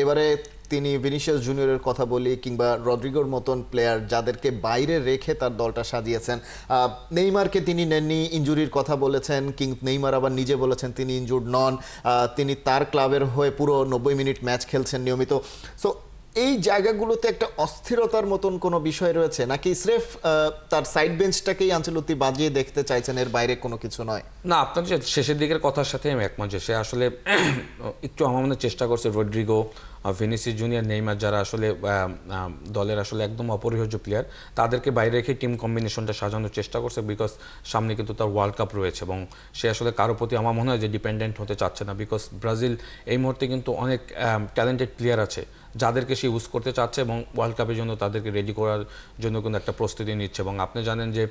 এবারে তিনি ভিনিসিয়াস জুনিয়রের কথা বলি কিংবা রদ্রিগোর মতন প্লেয়ার যাদেরকে বাইরে রেখে তার দলটা সাজিয়েছেন। নেইমারকে তিনি নেননি, ইনজুরির কথা বলেছেন, নেইমার আবার নিজে বলেছেন তিনি ইনজুর্ড নন। তিনি তার ক্লাবের হয়ে পুরো 90 মিনিট ম্যাচ খেলছেন নিয়মিত। সো এই জায়গাগুলোতে একটা অস্থিরতার মতন কোনো বিষয় রয়েছে নাকি স্রেফ তার সাইড বেঞ্চটাকেই আনচেলত্তি বাজিয়ে দেখতে চাইছেন, এর বাইরে কোনো কিছু নয়? না, আপনার যে শেষের দিকের কথার সাথে আমি একমত যে সে আসলে একটু আমার মনে চেষ্টা করছে রদ্রিগো, ভিনিসিয়াস জুনিয়র, নেইমার যারা আসলে দলের আসলে একদম অপরিহার্য প্লেয়ার তাদেরকে বাইরে রেখে টিম কম্বিনেশনটা সাজানোর চেষ্টা করছে, বিকজ সামনে কিন্তু তার ওয়ার্ল্ড কাপ রয়েছে এবং সে আসলে কারো প্রতি আমার মনে হয় যে ডিপেন্ডেন্ট হতে চাচ্ছে না, বিকজ ব্রাজিল এই মুহূর্তে কিন্তু অনেক ট্যালেন্টেড প্লেয়ার আছে যাদেরকে সে ইউজ করতে চাচ্ছে এবং ওয়ার্ল্ড কাপের জন্য তাদেরকে রেডি করার জন্য কিন্তু একটা প্রস্তুতি নিচ্ছে। এবং আপনি জানেন যে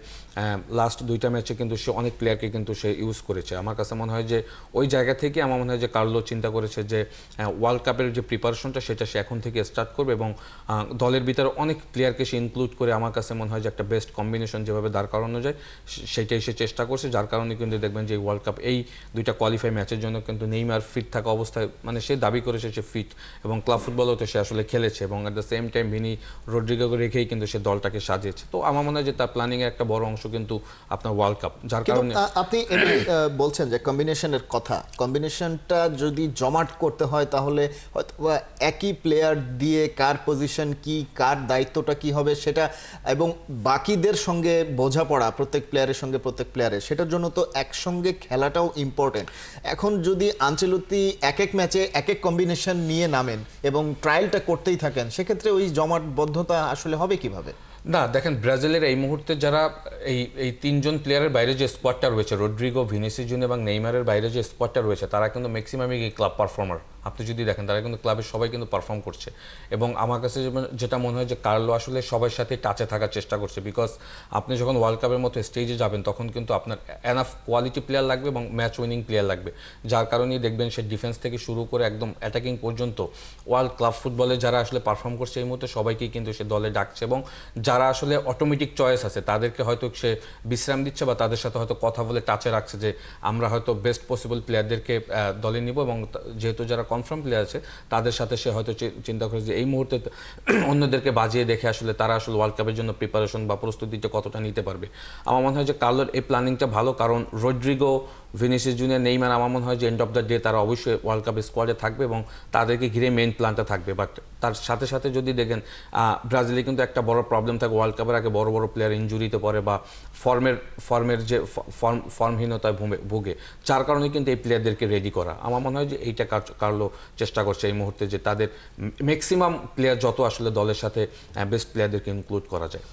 লাস্ট 2টা ম্যাচে কিন্তু সে অনেক প্লেয়ারকে কিন্তু সে ইউজ করেছে। আমার কাছে মনে হয় যে ওই জায়গা থেকে আমার মনে হয় যে কার্লো চিন্তা করেছে যে ওয়ার্ল্ড কাপের যে প্রিপারেশনটা সেটা সে এখন থেকে স্টার্ট করবে এবং দলের ভিতরে অনেক প্লেয়ারকে সে ইনক্লুড করে আমার কাছে মনে হয় যে একটা বেস্ট কম্বিনেশন যেভাবে দাঁড় করানো যায় সেটাই সে চেষ্টা করছে, যার কারণে কিন্তু দেখবেন যে ওয়ার্ল্ড কাপ এই 2টা কোয়ালিফাই ম্যাচের জন্য কিন্তু নেইমার ফিট থাকা অবস্থায় মানে সে দাবি করেছে সে ফিট এবং ক্লাব ফুটবলও তো সে আসলে খেলেছে এবং অ্যাট দ্য সেম টাইম রদ্রিগোকে রেখেই কিন্তু সে দলটাকে সাজিয়েছে। তো আমার মনে হয় যে তার প্ল্যানিং এর একটা বড় অংশ কিন্তু আপনার ওয়ার্ল্ড কাপ, যার কারণে আপনি এমনি বলছেন যে কম্বিনেশনের কথা, কম্বিনেশনটা যদি জমাট করতে হয় তাহলে হয়তো একই প্লেয়ার দিয়ে কার পজিশন কি, কার দায়িত্বটা কি হবে সেটা, এবং বাকিদের সঙ্গে বোঝাপড়া প্রত্যেক প্লেয়ারের সঙ্গে প্রত্যেক প্লেয়ারের, সেটার জন্য তো একসঙ্গে খেলাটাও ইম্পর্টেন্ট। এখন যদি আনচেলত্তি এক এক ম্যাচে এক এক কম্বিনেশন নিয়ে নামেন এবং ট্রায়ালটা করতেই থাকেন, সেক্ষেত্রে ওই জমাটবদ্ধতা আসলে হবে কিভাবে? না, দেখেন ব্রাজিলের এই মুহূর্তে যারা এই 3জন প্লেয়ারের বাইরে যে স্কোয়াডটা রয়েছে, রদ্রিগো, ভিনিসিয়াস জুনিয়র এবং নেইমারের বাইরে যে স্কোয়াডটা রয়েছে তারা কিন্তু ম্যাক্সিমামই ক্লাব পারফর্মার। আপনি যদি দেখেন তারা কিন্তু ক্লাবের সবাই কিন্তু পারফর্ম করছে এবং আমার কাছে যেটা মনে হয় যে কার্লো আসলে সবার সাথে টাচে থাকার চেষ্টা করছে, বিকজ আপনি যখন ওয়ার্ল্ড কাপের মতো স্টেজে যাবেন তখন কিন্তু আপনার এনাফ কোয়ালিটি প্লেয়ার লাগবে এবং ম্যাচ উইনিং প্লেয়ার লাগবে, যার কারণেই দেখবেন সে ডিফেন্স থেকে শুরু করে একদম অ্যাটাকিং পর্যন্ত ওয়ার্ল্ড ক্লাব ফুটবলে যারা আসলে পারফর্ম করছে এই মুহূর্তে সবাইকেই কিন্তু সে দলে ডাকছে এবং যারা আসলে অটোমেটিক চয়েস আছে তাদেরকে হয়তো সে বিশ্রাম দিচ্ছে বা তাদের সাথে হয়তো কথা বলে টাচে রাখছে যে আমরা হয়তো বেস্ট পসিবল প্লেয়ারদেরকে দলে নিব এবং যেহেতু যারা কনফার্ম প্লেয়ার আছে তাদের সাথে সে হয়তো চিন্তা করে যে এই মুহূর্তে অন্যদেরকে বাজিয়ে দেখে আসলে তারা আসলে ওয়ার্ল্ড কাপের জন্য প্রিপারেশন বা প্রস্তুতিটা কতটা নিতে পারবে। আমার মনে হয় যে কার্লোর এই প্ল্যানিংটা ভালো, কারণ রদ্রিগো, ভিনিসিয়াস জুনিয়র, নেইমার আমার মনে হয় যে এন্ড অফ দ্য ডে তারা অবশ্যই ওয়ার্ল্ড কাপের স্কোয়াডে থাকবে এবং তাদেরকে ঘিরে মেইন প্ল্যানটা থাকবে। বাট তার সাথে সাথে যদি দেখেন ব্রাজিলে কিন্তু একটা বড় প্রবলেম থাকে, ওয়ার্ল্ড কাপের আগে বড় বড় প্লেয়ার ইনজুরিতে পড়ে বা ফর্মের যে ফর্মহীনতায় ভুগে, যার কারণে কিন্তু এই প্লেয়ারদেরকে রেডি করা। আমার মনে হয় যে এইটা কার্লো চেষ্টা করছে এই মুহূর্তে যে তাদের ম্যাক্সিমাম প্লেয়ার যত আসলে দলের সাথে বেস্ট প্লেয়ারদেরকে ইনক্লুড করা যায়।